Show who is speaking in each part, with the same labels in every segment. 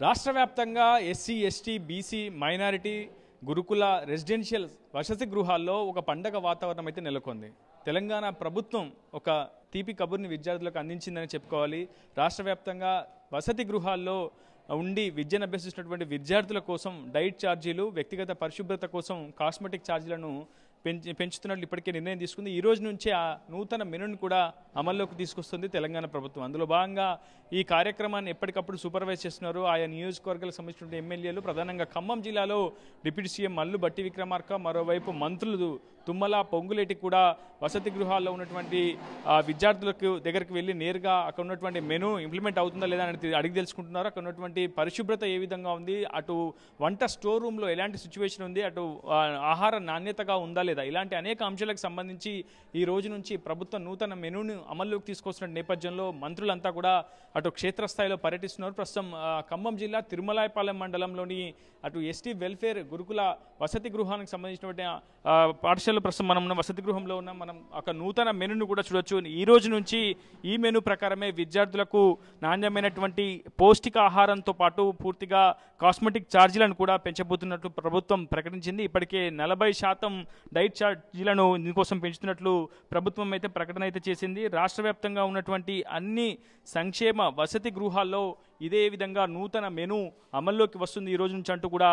Speaker 1: రాష్ట్ర వ్యాప్తంగా SC ST BC minority గురుకుల రెసిడెన్షియల్ వసతి గృహాల్లో ఒక పండగ వాతావరణం అయితే నెలకొంది. తెలంగాణ ప్రభుత్వం ఒక తీపి కబుర్ని విద్యార్థులకు అందించిందని చెప్పుకోవాలి. రాష్ట్ర వ్యాప్తంగా వసతి గృహాల్లో ఉండి విద్యను అభ్యసిస్తున్నటువంటి విద్యార్థుల కోసం డైట్ ఛార్జీలు, వ్యక్తిగత పరిశుభ్రత కోసం కాస్మెటిక్ ఛార్జీలను పెంచుతున్నట్లు ఇప్పటికే నిర్ణయం తీసుకుంది. ఈ రోజు నుంచే ఆ నూతన మెనూను కూడా అమల్లోకి తీసుకొస్తుంది తెలంగాణ ప్రభుత్వం. అందులో భాగంగా ఈ కార్యక్రమాన్ని ఎప్పటికప్పుడు సూపర్వైజ్ చేస్తున్నారు ఆయా నియోజకవర్గాలకు సంబంధించిన ఎమ్మెల్యేలు. ప్రధానంగా ఖమ్మం జిల్లాలో డిప్యూటీ సీఎం మల్లు భట్టి విక్రమార్క, మరోవైపు మంత్రులు తుమ్మల, పొంగులేటి కూడా వసతి గృహాల్లో ఉన్నటువంటి విద్యార్థులకు దగ్గరికి వెళ్ళి నేరుగా అక్కడ ఉన్నటువంటి మెనూ ఇంప్లిమెంట్ అవుతుందా లేదా అని అడిగి తెలుసుకుంటున్నారు. అక్కడ ఉన్నటువంటి పరిశుభ్రత ఏ విధంగా ఉంది, అటు వంట స్టోర్ రూమ్లో ఎలాంటి సిచ్యువేషన్ ఉంది, అటు ఆహార నాణ్యతగా ఉందా లేదా, ఇలాంటి అనేక అంశాలకు సంబంధించి ఈ రోజు నుంచి ప్రభుత్వం నూతన మెనూను అమల్లోకి తీసుకొస్తున్న నేపథ్యంలో మంత్రులంతా కూడా అటు క్షేత్రస్థాయిలో పర్యటిస్తున్నారు. ప్రస్తుతం ఖమ్మం జిల్లా తిరుమలాయపాలెం మండలంలోని అటు ఎస్టీ వెల్ఫేర్ గురుకుల వసతి గృహానికి సంబంధించినటువంటి పాఠశాలలో ప్రస్తుతం మనం ఉన్న వసతి గృహంలో ఉన్నాం. మనం ఒక నూతన మెనూను కూడా చూడొచ్చు. ఈ రోజు నుంచి ఈ మెనూ ప్రకారమే విద్యార్థులకు నాణ్యమైనటువంటి పౌష్టికాహారంతో పాటు పూర్తిగా కాస్మెటిక్ ఛార్జీలను కూడా పెంచబోతున్నట్లు ప్రభుత్వం ప్రకటించింది. ఇప్పటికే 40% డైట్ ఛార్జీలను దీనికోసం పెంచుతున్నట్లు ప్రభుత్వం అయితే ప్రకటన అయితే చేసింది. రాష్ట్ర వ్యాప్తంగా ఉన్నటువంటి అన్ని సంక్షేమ వసతి గృహాల్లో ఇదే విధంగా నూతన మెనూ అమల్లోకి వస్తుంది ఈ రోజు నుంచి అంటూ కూడా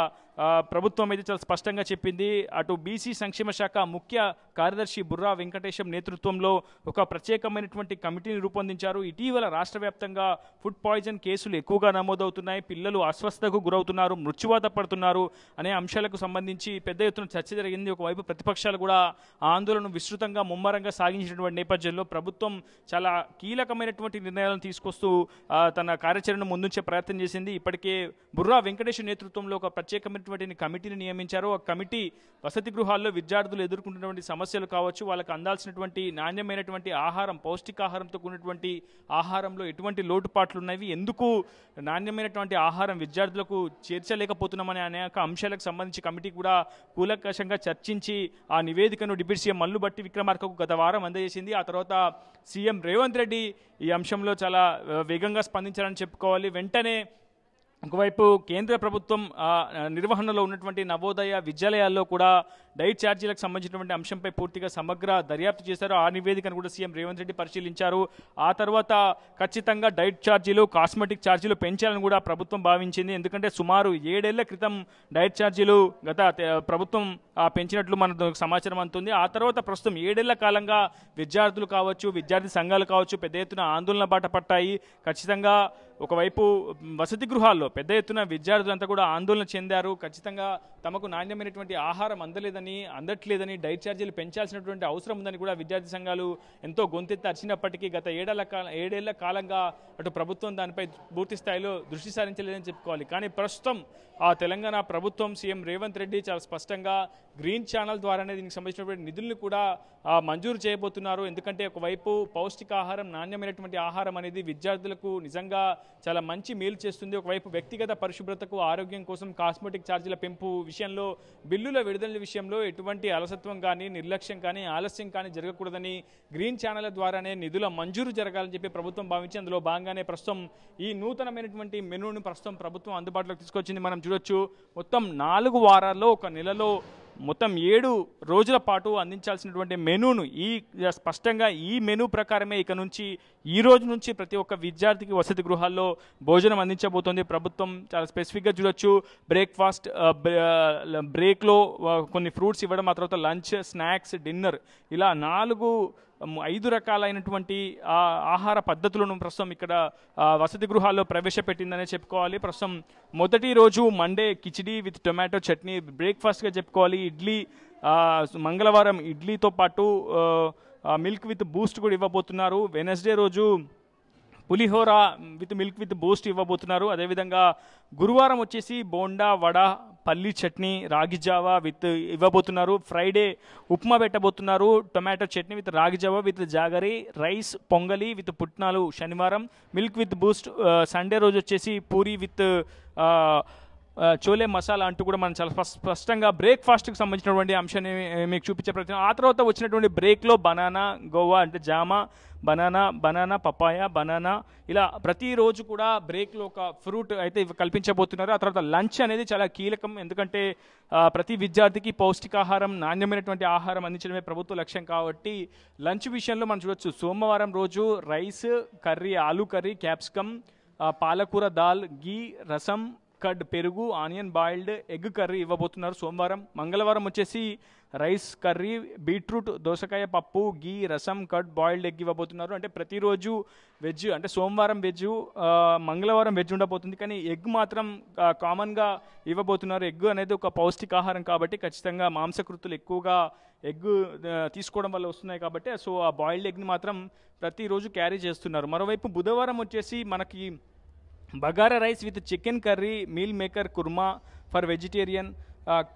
Speaker 1: ప్రభుత్వం అయితే చాలా స్పష్టంగా చెప్పింది. అటు బీసీ సంక్షేమ శాఖ ముఖ్య కార్యదర్శి బుర్రా వెంకటేశం నేతృత్వంలో ఒక ప్రత్యేకమైనటువంటి కమిటీని రూపొందించారు. ఇటీవల రాష్ట్ర వ్యాప్తంగా ఫుడ్ పాయిజన్ కేసులు ఎక్కువగా నమోదవుతున్నాయి, పిల్లలు అస్వస్థతకు గురవుతున్నారు, మృత్యువాత పడుతున్నారు అనే అంశాలకు సంబంధించి పెద్ద ఎత్తున చర్చ జరిగింది. ఒకవైపు ప్రతిపక్షాలు కూడా ఆందోళన విస్తృతంగా ముమ్మరంగా సాగించినటువంటి నేపథ్యంలో ప్రభుత్వం చాలా కీలకమైనటువంటి నిర్ణయాలను తీసుకొస్తూ తన కార్యాచరణను ముందుంచే ప్రయత్నం చేసింది. ఇప్పటికే బుర్రా వెంకటేశ్ నేతృత్వంలో ఒక ప్రత్యేకమైనటువంటి కమిటీని నియమించారు. ఆ కమిటీ వసతి గృహాల్లో విద్యార్థులు ఎదుర్కొంటున్నటువంటి సమస్యలు కావచ్చు, వాళ్ళకి అందాల్సినటువంటి నాణ్యమైనటువంటి ఆహారం, పౌష్టికాహారంతో కూడినటువంటి ఆహారంలో ఎటువంటి లోటుపాట్లు ఉన్నవి, ఎందుకు నాణ్యమైనటువంటి ఆహారం విద్యార్థులకు చేర్చలేకపోతున్నామనే అనేక అంశాలకు సంబంధించి కమిటీ కూడా కూలంకషంగా చర్చించి ఆ నివేదికను డిప్యూటీ సీఎం మల్లు భట్టి విక్రమార్కకు గత వారం అందజేసింది. ఆ తర్వాత సీఎం రేవంత్ రెడ్డి ఈ అంశంలో చాలా వేగంగా స్పందించారని చెప్పుకోవాలి. వెంటనే ఒకవైపు కేంద్ర ప్రభుత్వం నిర్వహణలో ఉన్నటువంటి నవోదయ విద్యాలయాల్లో కూడా డైట్ ఛార్జీలకు సంబంధించినటువంటి అంశంపై పూర్తిగా సమగ్ర దర్యాప్తు చేశారు. ఆ నివేదికను కూడా సీఎం రేవంత్ రెడ్డి పరిశీలించారు. ఆ తర్వాత ఖచ్చితంగా డైట్ ఛార్జీలు, కాస్మెటిక్ ఛార్జీలు పెంచాలని కూడా ప్రభుత్వం భావించింది. ఎందుకంటే సుమారు 7 ఏళ్ల క్రితం డైట్ ఛార్జీలు గత ప్రభుత్వం పెంచినట్లు మనకు సమాచారం అందుతుంది. ఆ తర్వాత ప్రస్తుతం 7 ఏళ్ల కాలంగా విద్యార్థులు కావచ్చు, విద్యార్థి సంఘాలు కావచ్చు పెద్ద ఎత్తున ఆందోళన బాట పట్టాయి. ఖచ్చితంగా ఒకవైపు వసతి గృహాల్లో పెద్ద ఎత్తున విద్యార్థులంతా కూడా ఆందోళన చెందారు. ఖచ్చితంగా తమకు నాణ్యమైనటువంటి ఆహారం అందట్లేదని, డైట్ ఛార్జీలు పెంచాల్సినటువంటి అవసరం ఉందని కూడా విద్యార్థి సంఘాలు ఎంతో గొంతెత్తి అరిచినప్పటికీ గత 7 ఏళ్ల కాలంగా అటు ప్రభుత్వం దానిపై పూర్తి స్థాయిలో దృష్టి సారించలేదని చెప్పుకోవాలి. కానీ ప్రస్తుతం ఆ తెలంగాణ ప్రభుత్వం సీఎం రేవంత్ రెడ్డి చాలా స్పష్టంగా గ్రీన్ ఛానల్ ద్వారానే దీనికి సంబంధించినటువంటి నిధులను కూడా మంజూరు చేయబోతున్నారు. ఎందుకంటే ఒకవైపు పౌష్టికాహారం, నాణ్యమైనటువంటి ఆహారం అనేది విద్యార్థులకు నిజంగా చాలా మంచి మేలు చేస్తుంది. ఒకవైపు వ్యక్తిగత పరిశుభ్రతకు, ఆరోగ్యం కోసం కాస్మెటిక్ ఛార్జీల పెంపు విషయంలో, బిల్లుల విడుదల విషయంలో ఎటువంటి అలసత్వం కానీ, నిర్లక్ష్యం కానీ, ఆలస్యం కానీ జరగకూడదని గ్రీన్ ఛానల్ ద్వారానే నిధుల మంజూరు జరగాలని చెప్పి ప్రభుత్వం భావించి అందులో భాగంగానే ప్రస్తుతం ఈ నూతనమైనటువంటి మెనూను ప్రస్తుతం ప్రభుత్వం అందుబాటులోకి తీసుకొచ్చింది. మనం చూడొచ్చు, మొత్తం 4 వారాల్లో, ఒక నెలలో మొత్తం 7 రోజుల పాటు అందించాల్సినటువంటి మెనూను స్పష్టంగా ఈ మెనూ ప్రకారమే ఇక నుంచి ఈ రోజు నుంచి ప్రతి ఒక్క విద్యార్థికి వసతి గృహాల్లో భోజనం అందించబోతోంది ప్రభుత్వం. చాలా స్పెసిఫిక్గా చూడొచ్చు, బ్రేక్ఫాస్ట్, బ్రేక్లో కొన్ని ఫ్రూట్స్ ఇవ్వడం, ఆ తర్వాత లంచ్, స్నాక్స్, డిన్నర్, ఇలా 5 రకాలైనటువంటి ఆహార పద్ధతులను ప్రస్తుతం ఇక్కడ వసతి గృహాల్లో ప్రవేశపెట్టిందనే చెప్పుకోవాలి. ప్రస్తుతం మొదటి రోజు Monday khichdi with tomato chutney బ్రేక్ఫాస్ట్గా చెప్పుకోవాలి. ఇడ్లీ, మంగళవారం ఇడ్లీతో పాటు మిల్క్ విత్ బూస్ట్ కూడా ఇవ్వబోతున్నారు. వెనస్డే రోజు pulihora with milk with Boost ఇవ్వబోతున్నారు. అదేవిధంగా గురువారం వచ్చేసి బోండా, వడ, పల్లీ చట్నీ, రాగి జావా విత్ ఇవ్వబోతున్నారు. ఫ్రైడే ఉప్మా పెట్టబోతున్నారు, టొమాటో చట్నీ విత్ రాగి జావా విత్ జాగరి, రైస్, పొంగలి విత్ పుట్నాలు శనివారం, మిల్క్ విత్ బూస్ట్. సండే రోజు వచ్చేసి పూరి విత్ చోలే మసాలా అంటూ కూడా మనం చాలా స్పష్టంగా బ్రేక్ఫాస్ట్కి సంబంధించినటువంటి అంశాన్ని మీకు చూపించే ప్రయత్నం. ఆ తర్వాత వచ్చినటువంటి బ్రేక్లో బనానా, గోవా అంటే జామ, బనానా, పపాయ, బనానా, ఇలా ప్రతిరోజు కూడా బ్రేక్లో ఒక ఫ్రూట్ అయితే కల్పించబోతున్నారు. ఆ తర్వాత లంచ్ అనేది చాలా కీలకం, ఎందుకంటే ప్రతి విద్యార్థికి పౌష్టికాహారం, నాణ్యమైనటువంటి ఆహారం అందించడమే ప్రభుత్వ లక్ష్యం. కాబట్టి లంచ్ విషయంలో మనం చూడొచ్చు, సోమవారం రోజు rice curry, aloo curry, capsicum, పాలకూర, దాల్, గీ, రసం, కర్డ్, పెరుగు, ఆనియన్ బాయిల్డ్ ఎగ్ కర్రీ ఇవ్వబోతున్నారు సోమవారం. మంగళవారం వచ్చేసి రైస్ కర్రీ, బీట్రూట్, దోసకాయ పప్పు, గీ, రసం, కర్డ్, బాయిల్డ్ ఎగ్ ఇవ్వబోతున్నారు. అంటే ప్రతిరోజు వెజ్, అంటే సోమవారం వెజ్, మంగళవారం వెజ్ ఉండబోతుంది, కానీ ఎగ్ మాత్రం కామన్గా ఇవ్వబోతున్నారు. ఎగ్ అనేది ఒక పౌష్టికాహారం కాబట్టి ఖచ్చితంగా మాంసకృతులు ఎక్కువగా ఎగ్ తీసుకోవడం వల్ల వస్తున్నాయి కాబట్టి సో ఆ బాయిల్డ్ ఎగ్ని మాత్రం ప్రతిరోజు క్యారీ చేస్తున్నారు. మరోవైపు బుధవారం వచ్చేసి మనకి bagara rice with chicken curry, meal maker kurma for vegetarian,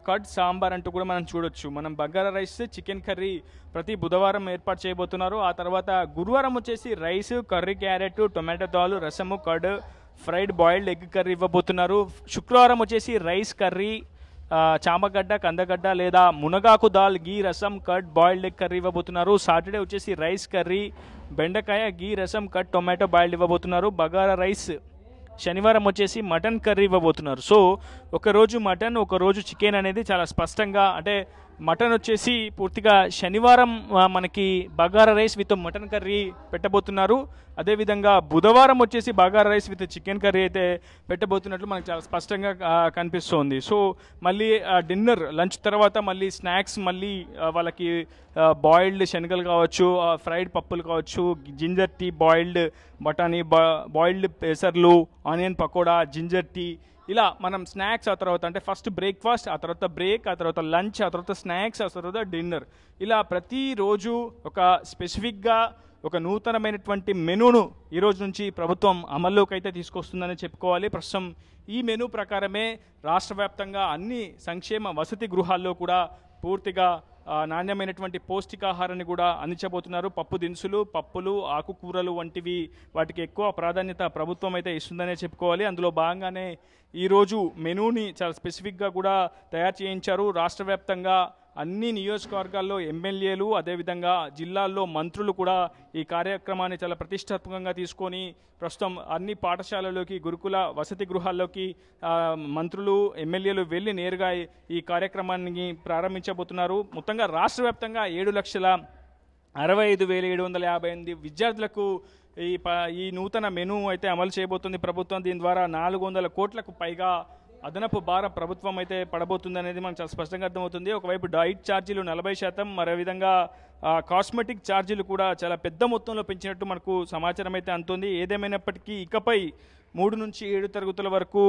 Speaker 1: curd sambar అంటూ కూడా మనం చూడొచ్చు. మనం బగారా రైస్, చికెన్ కర్రీ ప్రతి బుధవారం ఏర్పాటు చేయబోతున్నారు. ఆ తర్వాత గురువారం వచ్చేసి రైస్, కర్రీ, క్యారెట్, టొమాటో దాల్, రసము, curd, fried boiled egg curry ఇవ్వబోతున్నారు. శుక్రవారం వచ్చేసి రైస్ కర్రీ, చామగడ్డ, కందగడ్డ లేదా మునగాకు దాల్, గీ, రసం, కర్డ్, బాయిల్డ్ ఎగ్ కర్రీ ఇవ్వబోతున్నారు. సాటర్డే వచ్చేసి రైస్ కర్రీ, బెండకాయ, గీ, రసం, కర్డ్, టొమాటో బాయిల్డ్ ఇవ్వబోతున్నారు. బగారా రైస్. శనివారం వచ్చేసి మటన్ కర్రీ ఇవ్వబోతున్నారు. సో ఒకరోజు మటన్, ఒకరోజు చికెన్ అనేది చాలా స్పష్టంగా, అంటే మటన్ వచ్చేసి పూర్తిగా శనివారం మనకి bagara rice with mutton curry పెట్టబోతున్నారు. అదేవిధంగా బుధవారం వచ్చేసి bagara rice with chicken curry అయితే పెట్టబోతున్నట్లు మనకు చాలా స్పష్టంగా కనిపిస్తోంది. సో మళ్ళీ డిన్నర్, లంచ్ తర్వాత మళ్ళీ స్నాక్స్, మళ్ళీ వాళ్ళకి బాయిల్డ్ శనగలు కావచ్చు, ఫ్రైడ్ పప్పులు కావచ్చు, జింజర్ టీ, బాయిల్డ్ బఠానీ, బాయిల్డ్ పెసర్లు, ఆనియన్ పకోడా, జింజర్ టీ, ఇలా మనం స్నాక్స్, ఆ తర్వాత అంటే ఫస్ట్ బ్రేక్ఫాస్ట్, ఆ తర్వాత బ్రేక్, ఆ తర్వాత లంచ్, ఆ తర్వాత స్నాక్స్, ఆ తర్వాత డిన్నర్, ఇలా ప్రతిరోజు ఒక స్పెసిఫిక్గా ఒక నూతనమైనటువంటి మెనూను ఈరోజు నుంచి ప్రభుత్వం అమల్లోకి అయితే తీసుకొస్తుందని చెప్పుకోవాలి. ప్రస్తుతం ఈ మెనూ ప్రకారమే రాష్ట్ర వ్యాప్తంగా అన్ని సంక్షేమ వసతి గృహాల్లో కూడా పూర్తిగా నాణ్యమైనటువంటి పౌష్టికాహారాన్ని కూడా అందించబోతున్నారు. పప్పు దినుసులు, పప్పులు, ఆకుకూరలు వంటివి వాటికి ఎక్కువ ప్రాధాన్యత ప్రభుత్వం అయితే ఇస్తుందనే చెప్పుకోవాలి. అందులో భాగంగానే ఈరోజు మెనూని చాలా స్పెసిఫిక్గా కూడా తయారు చేయించారు. రాష్ట్ర వ్యాప్తంగా అన్ని నియోజకవర్గాల్లో ఎమ్మెల్యేలు, అదేవిధంగా జిల్లాల్లో మంత్రులు కూడా ఈ కార్యక్రమాన్ని చాలా ప్రతిష్టాత్మకంగా తీసుకొని ప్రస్తుతం అన్ని పాఠశాలలోకి, గురుకుల వసతి గృహాల్లోకి మంత్రులు, ఎమ్మెల్యేలు వెళ్ళి నేరుగా ఈ కార్యక్రమాన్ని ప్రారంభించబోతున్నారు. మొత్తంగా రాష్ట్ర వ్యాప్తంగా 7,65,758 విద్యార్థులకు ఈ నూతన మెనూ అయితే అమలు చేయబోతుంది ప్రభుత్వం. దీని ద్వారా 400 కోట్లకు పైగా అదనపు భారం ప్రభుత్వం అయితే పడబోతుంది అనేది మనకు చాలా స్పష్టంగా అర్థమవుతుంది. ఒకవైపు డైట్ ఛార్జీలు 40%, మరో విధంగా కాస్మెటిక్ ఛార్జీలు కూడా చాలా పెద్ద మొత్తంలో పెంచినట్టు మనకు సమాచారం అయితే అందుతుంది. ఏదేమైనప్పటికీ ఇకపై 3 నుంచి 7 తరగతుల వరకు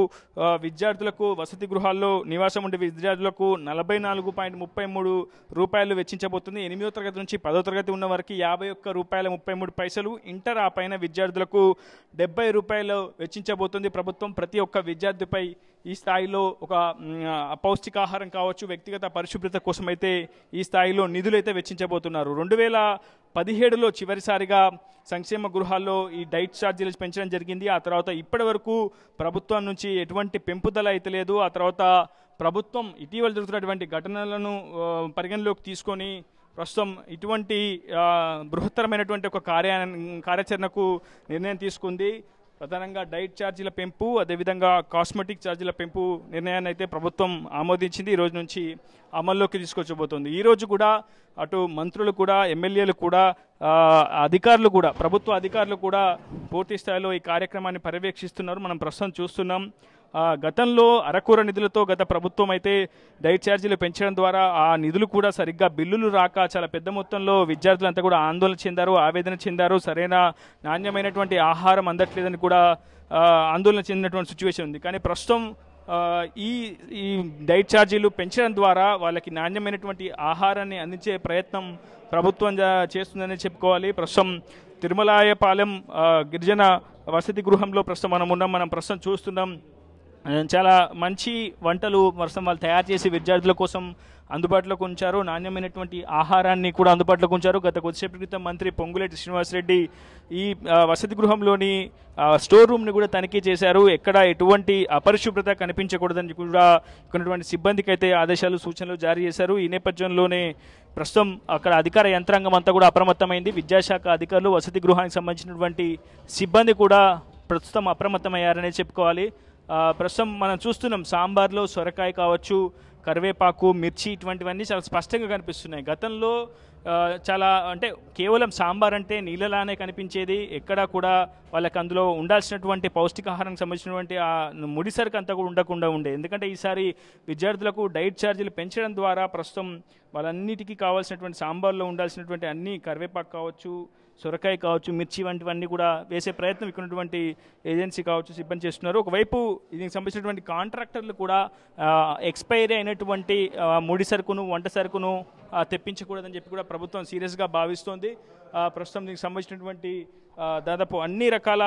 Speaker 1: విద్యార్థులకు, వసతి గృహాల్లో నివాసం ఉండే విద్యార్థులకు 44.33 రూపాయలు వెచ్చించబోతుంది. 8వ తరగతి నుంచి 10వ తరగతి ఉన్న వారికి 51 రూపాయల 33 పైసలు, ఇంటర్ ఆ పైన విద్యార్థులకు 70 రూపాయలు వెచ్చించబోతుంది ప్రభుత్వం. ప్రతి ఒక్క విద్యార్థిపై ఈ స్థాయిలో ఒక పౌష్టికాహారం కావచ్చు, వ్యక్తిగత పరిశుభ్రత కోసం అయితే ఈ స్థాయిలో నిధులు అయితే వెచ్చించబోతున్నారు. 2017లో చివరిసారిగా సంక్షేమ గృహాల్లో ఈ డైట్ ఛార్జీలు పెంచడం జరిగింది. ఆ తర్వాత ఇప్పటి వరకు ప్రభుత్వం నుంచి ఎటువంటి పెంపుదల అయితే లేదు. ఆ తర్వాత ప్రభుత్వం ఇటీవల జరుగుతున్నటువంటి ఘటనలను పరిగణలోకి తీసుకొని ప్రస్తుతం ఇటువంటి బృహత్తరమైనటువంటి ఒక కార్యాచరణకు నిర్ణయం తీసుకుంది. ప్రధానంగా డైట్ ఛార్జీల పెంపు, అదేవిధంగా కాస్మెటిక్ ఛార్జీల పెంపు నిర్ణయాన్ని అయితే ప్రభుత్వం ఆమోదించింది. ఈ రోజు నుంచి అమల్లోకి తీసుకొచ్చబోతోంది. ఈరోజు కూడా అటు మంత్రులు కూడా, ఎమ్మెల్యేలు కూడా, అధికారులు కూడా, ప్రభుత్వ అధికారులు కూడా పూర్తి స్థాయిలో ఈ కార్యక్రమాన్ని పర్యవేక్షిస్తున్నారు. మనం ప్రస్తుతం చూస్తున్నాం. గతంలో అరకూర నిధులతో గత ప్రభుత్వం అయితే డైట్ ఛార్జీలు పెంచడం ద్వారా ఆ నిధులు కూడా సరిగ్గా బిల్లులు రాక చాలా పెద్ద మొత్తంలో విద్యార్థులంతా కూడా ఆందోళన చెందారు, ఆవేదన చెందారు. సరైన నాణ్యమైనటువంటి ఆహారం అందట్లేదని కూడా ఆందోళన చెందినటువంటి సిచ్యువేషన్ ఉంది. కానీ ప్రస్తుతం ఈ డైట్ ఛార్జీలు పెంచడం ద్వారా వాళ్ళకి నాణ్యమైనటువంటి ఆహారాన్ని అందించే ప్రయత్నం ప్రభుత్వం చేస్తుందని చెప్పుకోవాలి. ప్రస్తుతం తిరుమలాయపాలెం గిరిజన వసతి గృహంలో ప్రస్తుతం మనం ప్రస్తుతం చూస్తున్నాం. చాలా మంచి వంటలు ప్రస్తుతం వాళ్ళు తయారు చేసి విద్యార్థుల కోసం అందుబాటులోకి ఉంచారు. నాణ్యమైనటువంటి ఆహారాన్ని కూడా అందుబాటులోకి ఉంచారు. గత కొద్దిసేపటి క్రితం మంత్రి పొంగులేటి శ్రీనివాసరెడ్డి ఈ వసతి గృహంలోని స్టోర్ రూమ్ని కూడా తనిఖీ చేశారు. ఎక్కడ ఎటువంటి అపరిశుభ్రత కనిపించకూడదని కూడా కొన్నటువంటి సిబ్బందికి అయితే ఆదేశాలు సూచనలు జారీ చేశారు. ఈ నేపథ్యంలోనే ప్రస్తుతం అక్కడ అధికార యంత్రాంగం అంతా కూడా అప్రమత్తమైంది. విద్యాశాఖ అధికారులు, వసతి గృహానికి సంబంధించినటువంటి సిబ్బంది కూడా ప్రస్తుతం అప్రమత్తమయ్యారనే చెప్పుకోవాలి. ప్రస్తుతం మనం చూస్తున్నాం సాంబార్లో సొరకాయ కావచ్చు, కరివేపాకు, మిర్చి ఇటువంటివన్నీ చాలా స్పష్టంగా కనిపిస్తున్నాయి. గతంలో చాలా అంటే కేవలం సాంబార్ అంటే నీళ్ళలానే కనిపించేది. ఎక్కడా కూడా వాళ్ళకి అందులో ఉండాల్సినటువంటి పౌష్టికాహారానికి సంబంధించినటువంటి ఆ ముడిసరికి అంతా కూడా ఉండకుండా ఉండే. ఎందుకంటే ఈసారి విద్యార్థులకు డైట్ ఛార్జీలు పెంచడం ద్వారా ప్రస్తుతం వాళ్ళన్నిటికీ కావాల్సినటువంటి సాంబార్లో ఉండాల్సినటువంటి అన్ని కరివేపాకు కావచ్చు, సొరకాయ కావచ్చు, మిర్చి వంటివన్నీ కూడా వేసే ప్రయత్నం ఇక్కడ ఉన్నటువంటి ఏజెన్సీ కావచ్చు సిబ్బంది చేస్తున్నారు. ఒకవైపు దీనికి సంబంధించినటువంటి కాంట్రాక్టర్లు కూడా ఎక్స్పైరీ అయినటువంటి ముడి సరుకును, వంట సరుకును తెప్పించకూడదని చెప్పి కూడా ప్రభుత్వం సీరియస్గా భావిస్తోంది. ప్రస్తుతం దీనికి సంబంధించినటువంటి దాదాపు అన్ని రకాల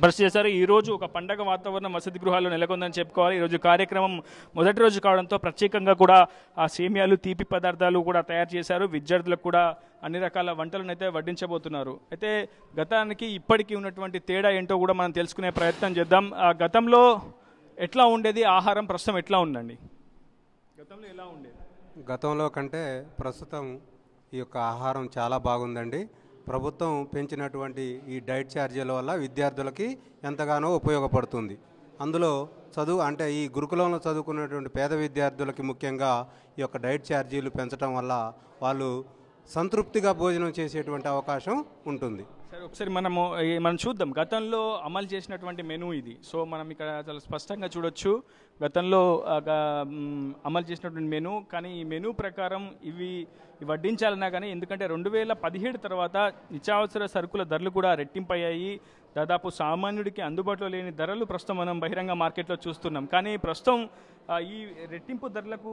Speaker 1: పరిస్థితి చేశారు. ఈరోజు ఒక పండగ వాతావరణం వసతి గృహాల్లో నెలకొందని చెప్పుకోవాలి. ఈరోజు కార్యక్రమం మొదటి రోజు కావడంతో ప్రత్యేకంగా కూడా ఆ సేమియాలు, తీపి పదార్థాలు కూడా తయారు చేశారు. విద్యార్థులకు కూడా అన్ని రకాల వంటలను అయితే వడ్డించబోతున్నారు. అయితే గతానికి ఇప్పటికీ ఉన్నటువంటి తేడా ఏంటో కూడా మనం తెలుసుకునే ప్రయత్నం చేద్దాం. గతంలో ఎట్లా ఉండేది ఆహారం, ప్రస్తుతం ఎట్లా ఉందండి? గతంలో ఎలా ఉండేది?
Speaker 2: గతంలో కంటే ప్రస్తుతం ఈ యొక్క ఆహారం చాలా బాగుందండి. ప్రభుత్వం పెంచినటువంటి ఈ డైట్ ఛార్జీల వల్ల విద్యార్థులకి ఎంతగానో ఉపయోగపడుతుంది. అందులో చదువు అంటే ఈ గురుకులంలో చదువుకున్నటువంటి పేద విద్యార్థులకి ముఖ్యంగా ఈ యొక్క డైట్ ఛార్జీలు పెంచడం వల్ల వాళ్ళు సంతృప్తిగా భోజనం చేసేటువంటి అవకాశం ఉంటుంది.
Speaker 1: సరే, ఒకసారి మనం చూద్దాం గతంలో అమలు చేసినటువంటి మెనూ ఇది. సో మనం ఇక్కడ చాలా స్పష్టంగా చూడొచ్చు గతంలో అమలు చేసినటువంటి మెనూ. కానీ ఈ మెనూ ప్రకారం ఇవి వడ్డించాలన్నా కానీ, ఎందుకంటే 2017 తర్వాత నిత్యావసర సరుకుల ధరలు కూడా రెట్టింపయ్యాయి. దాదాపు సామాన్యుడికి అందుబాటులో లేని ధరలు ప్రస్తుతం మనం బహిరంగ మార్కెట్లో చూస్తున్నాం. కానీ ప్రస్తుతం ఈ రెట్టింపు ధరలకు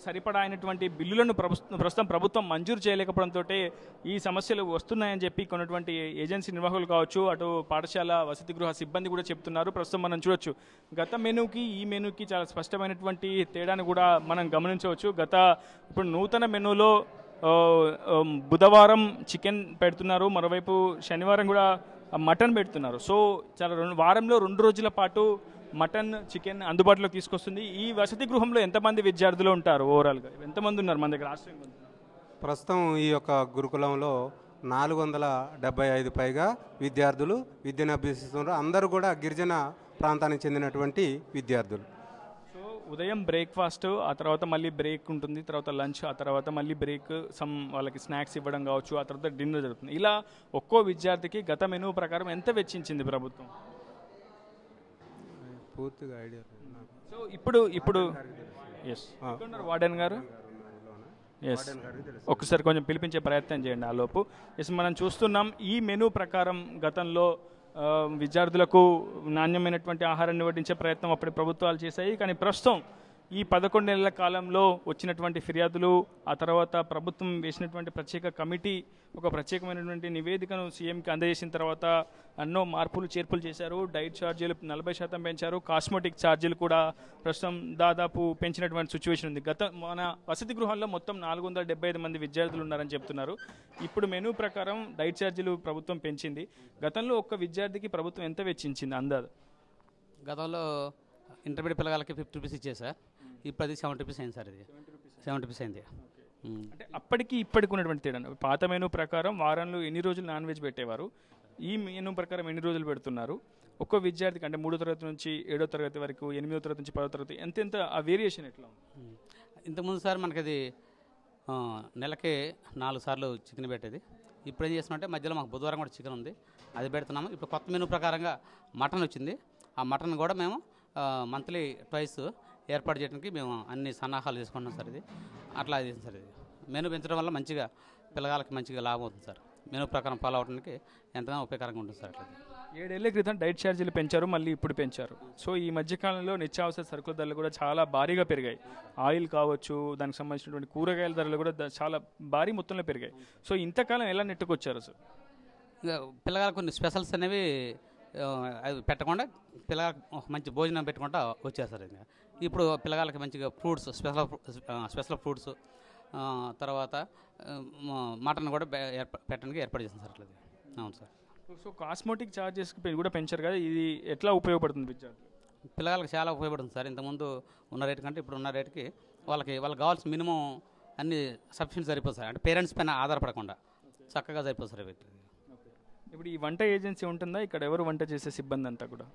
Speaker 1: సరిపడా అయినటువంటి బిల్లులను ప్రస్తుతం ప్రభుత్వం మంజూరు చేయలేకపోవడంతో ఈ సమస్యలు వస్తున్నాయని చెప్పి కొన్నటువంటి ఏజెన్సీ నిర్వాహకులు కావచ్చు, అటు పాఠశాల వసతి గృహ సిబ్బంది కూడా చెప్తున్నారు. ప్రస్తుతం మనం చూడొచ్చు గత మెనూకి ఈ మెనూకి చాలా స్పష్టమైనటువంటి తేడాను కూడా మనం గమనించవచ్చు. ఇప్పుడు నూతన మెనూలో బుధవారం చికెన్ పెడుతున్నారు, మరోవైపు శనివారం కూడా మటన్ పెడుతున్నారు. సో చాలా వారంలో 2 రోజుల పాటు మటన్, చికెన్ అందుబాటులోకి తీసుకొస్తుంది. ఈ వసతి గృహంలో ఎంతమంది విద్యార్థులు ఉంటారు? ఓవరాల్గా ఎంతమంది ఉన్నారు మన దగ్గర?
Speaker 2: ప్రస్తుతం ఈ యొక్క గురుకులంలో 475 పైగా విద్యార్థులు విద్యను అభ్యసిస్తున్నారు. అందరూ కూడా గిరిజన ప్రాంతానికి చెందినటువంటి విద్యార్థులు.
Speaker 1: సో ఉదయం బ్రేక్ఫాస్ట్, ఆ తర్వాత మళ్ళీ బ్రేక్ ఉంటుంది, తర్వాత లంచ్, ఆ తర్వాత మళ్ళీ బ్రేక్, వాళ్ళకి స్నాక్స్ ఇవ్వడం కావచ్చు, ఆ తర్వాత డిన్నర్ జరుగుతుంది. ఇలా ఒక్కో విద్యార్థికి గత మెనూ ప్రకారం ఎంత వెచ్చించింది ప్రభుత్వం?
Speaker 2: పూర్తిగా ఐడియా.
Speaker 1: సో ఇప్పుడు వార్డెన్ గారు ఒకసారి కొంచెం పిలిపించే ప్రయత్నం చేయండి ఆ లోపు. మనం చూస్తున్నాం ఈ మెనూ ప్రకారం గతంలో విద్యార్థులకు నాణ్యమైనటువంటి ఆహారాన్ని వడ్డించే ప్రయత్నం అప్పటి ప్రభుత్వాలు చేశాయి. కానీ ప్రస్తుతం ఈ 11 నెలల కాలంలో వచ్చినటువంటి ఫిర్యాదులు, ఆ తర్వాత ప్రభుత్వం వేసినటువంటి ప్రత్యేక కమిటీ ఒక ప్రత్యేకమైనటువంటి నివేదికను సీఎంకి అందజేసిన తర్వాత ఎన్నో మార్పులు చేర్పులు చేశారు. డైట్ ఛార్జీలు 40% పెంచారు. కాస్మెటిక్ ఛార్జీలు కూడా ప్రస్తుతం దాదాపు పెంచినటువంటి సిచ్యువేషన్ ఉంది. మన వసతి గృహాల్లో మొత్తం 475 మంది విద్యార్థులు ఉన్నారని చెప్తున్నారు. ఇప్పుడు మెనూ ప్రకారం డైట్ ఛార్జీలు ప్రభుత్వం పెంచింది. గతంలో ఒక్క విద్యార్థికి ప్రభుత్వం ఎంత వెచ్చించింది అందాజు?
Speaker 3: గతంలో ఇంటర్మీడియట్ పిల్లలకి 50 రూపీస్ ఇచ్చే సార్, ఇప్పుడు అది 70 రూపీస్ అయింది సార్. ఇది 70 రూపీస్ అయింది.
Speaker 1: అంటే అప్పటికి ఇప్పటికి ఉన్నటువంటి తేడా, పాత మెనూ ప్రకారం వారంలో ఎన్ని రోజులు నాన్ వెజ్ పెట్టేవారు, ఈ మెనూ ప్రకారం ఎన్ని రోజులు పెడుతున్నారు? ఒక్కో విద్యార్థికి అంటే 3వ తరగతి నుంచి 7వ తరగతి వరకు, 8వ తరగతి నుంచి 10వ తరగతి ఎంత ఆ వేరియేషన్ ఎట్లా ఉంది?
Speaker 3: ఇంతకుముందు సార్ మనకి అది నెలకి 4 సార్లు చికెన్ పెట్టేది. ఇప్పుడు ఏం చేస్తున్నామంటే మధ్యలో మాకు బుధవారం కూడా చికెన్ ఉంది, అది పెడుతున్నాము. ఇప్పుడు కొత్త మెనూ ప్రకారంగా మటన్ వచ్చింది. ఆ మటన్ కూడా మేము మంత్లీ ట్వైస్ ఏర్పాటు చేయడానికి మేము అన్ని సన్నాహాలు చేసుకుంటున్నాం సార్. ఇది అట్లా ఇది సార్. ఇది మెనూ పెంచడం వల్ల మంచిగా పిల్లగాళ్ళకి మంచిగా లాభం అవుతుంది సార్. మెనూ ప్రకారం ఫాలో అవడానికి ఎంతగానో ఉపయోగకరంగా ఉంటుంది సార్. అట్లా
Speaker 1: 7 ఏళ్ల క్రితం డైట్ ఛార్జీలు పెంచారు, మళ్ళీ ఇప్పుడు పెంచారు. సో ఈ మధ్యకాలంలో నిత్యావసర సరుకుల ధరలు కూడా చాలా భారీగా పెరిగాయి. ఆయిల్ కావచ్చు, దానికి సంబంధించినటువంటి కూరగాయల ధరలు కూడా చాలా భారీ మొత్తంలో పెరిగాయి. సో ఇంతకాలం ఎలా నెట్టుకొచ్చారు సార్?
Speaker 3: పిల్లగాళ్ళకి కొన్ని స్పెషల్స్ అనేవి అది పెట్టకుండా పిల్లగాళ్ళకి మంచి భోజనం పెట్టుకుంటా వచ్చారు సార్. ఇంకా ఇప్పుడు పిల్లగాళ్ళకి మంచిగా ఫ్రూట్స్ స్పెషల్ ఫ్రూట్స్ తర్వాత మటన్ కూడా పెట్టడానికి ఏర్పాటు చేస్తాం సార్. అట్లా అవును సార్.
Speaker 1: సో కాస్మెటిక్ ఛార్జెస్ కూడా పెంచారు కదా, ఇది ఎట్లా ఉపయోగపడుతుంది విద్యార్థులు?
Speaker 3: పిల్లగాళ్ళకి చాలా ఉపయోగపడుతుంది సార్. ఇంతకుముందు ఉన్న రేటు కంటే ఇప్పుడు ఉన్న రేటుకి వాళ్ళకి కావాల్సిన మినిమం అన్ని సఫిషియెంట్ సరిపోతుంది సార్. అంటే పేరెంట్స్ పైన ఆధారపడకుండా చక్కగా సరిపోతుంది సార్.
Speaker 1: ఇప్పుడు ఈ వంట ఏజెన్సీ ఉంటుందా ఇక్కడ? ఎవరు వంట చేసే సిబ్బంది అంతా కూడా?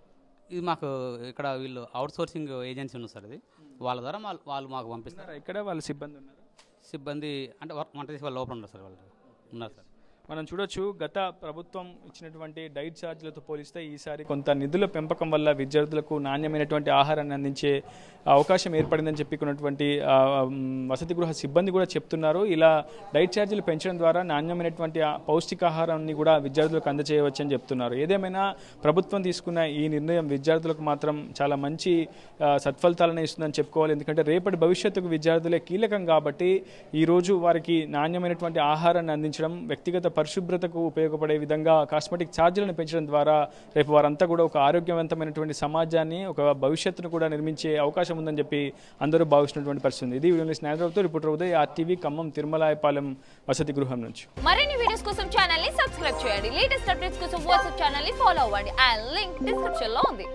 Speaker 3: ఇది మాకు ఇక్కడ వీళ్ళు అవుట్ సోర్సింగ్ ఏజెన్సీ ఉంది సార్. ఇది వాళ్ళ ద్వారా వాళ్ళు మాకు పంపిస్తారు.
Speaker 1: ఇక్కడ వాళ్ళ సిబ్బంది ఉన్నారు?
Speaker 3: సిబ్బంది అంటే వంట చేసి వాళ్ళు లోపల ఉన్నారు సార్. వాళ్ళు ఉన్నారు సార్.
Speaker 1: మనం చూడొచ్చు, గత ప్రభుత్వం ఇచ్చినటువంటి డైట్ ఛార్జీలతో పోలిస్తే ఈసారి కొంత నిధుల పెంపకం వల్ల విద్యార్థులకు నాణ్యమైనటువంటి ఆహారాన్ని అందించే అవకాశం ఏర్పడిందని చెప్పినటువంటి వసతి గృహ సిబ్బంది కూడా చెప్తున్నారు. ఇలా డైట్ ఛార్జీలు పెంచడం ద్వారా నాణ్యమైనటువంటి పౌష్టికాహారాన్ని కూడా విద్యార్థులకు అందజేయవచ్చని చెప్తున్నారు. ఏదేమైనా ప్రభుత్వం తీసుకున్న ఈ నిర్ణయం విద్యార్థులకు మాత్రం చాలా మంచి సత్ఫలితాలను ఇస్తుందని చెప్పుకోవాలి. ఎందుకంటే రేపటి భవిష్యత్తుకు విద్యార్థులే కీలకం కాబట్టి ఈరోజు వారికి నాణ్యమైనటువంటి ఆహారాన్ని అందించడం, వ్యక్తిగత పరిశుభ్రతకు ఉపయోగపడే విధంగా కాస్మెటిక్ ఛార్జీలను పెంచడం ద్వారా రేపు వారంతా కూడా ఒక ఆరోగ్యవంతమైనటువంటి సమాజాన్ని, ఒక భవిష్యత్తును కూడా నిర్మించే అవకాశం ఉందని చెప్పి అందరూ భావిస్తున్నటువంటి పరిస్థితి. ఇది వీడియో స్నేహితులతో రిపోర్టర్ ఉదయ్, RTV ఖమ్మం తిరుమలాయపాలెం వసతి గృహం నుంచి.
Speaker 4: మరిన్ని వీడియోస్ కోసం ఛానల్ ని సబ్స్క్రైబ్ చేయండి. లేటెస్ట్ అప్డేట్స్ కోసం వాట్సాప్ ఛానల్ ని ఫాలో అవ్వండి. ఆ లింక్ డిస్క్రిప్షన్ లో ఉంది.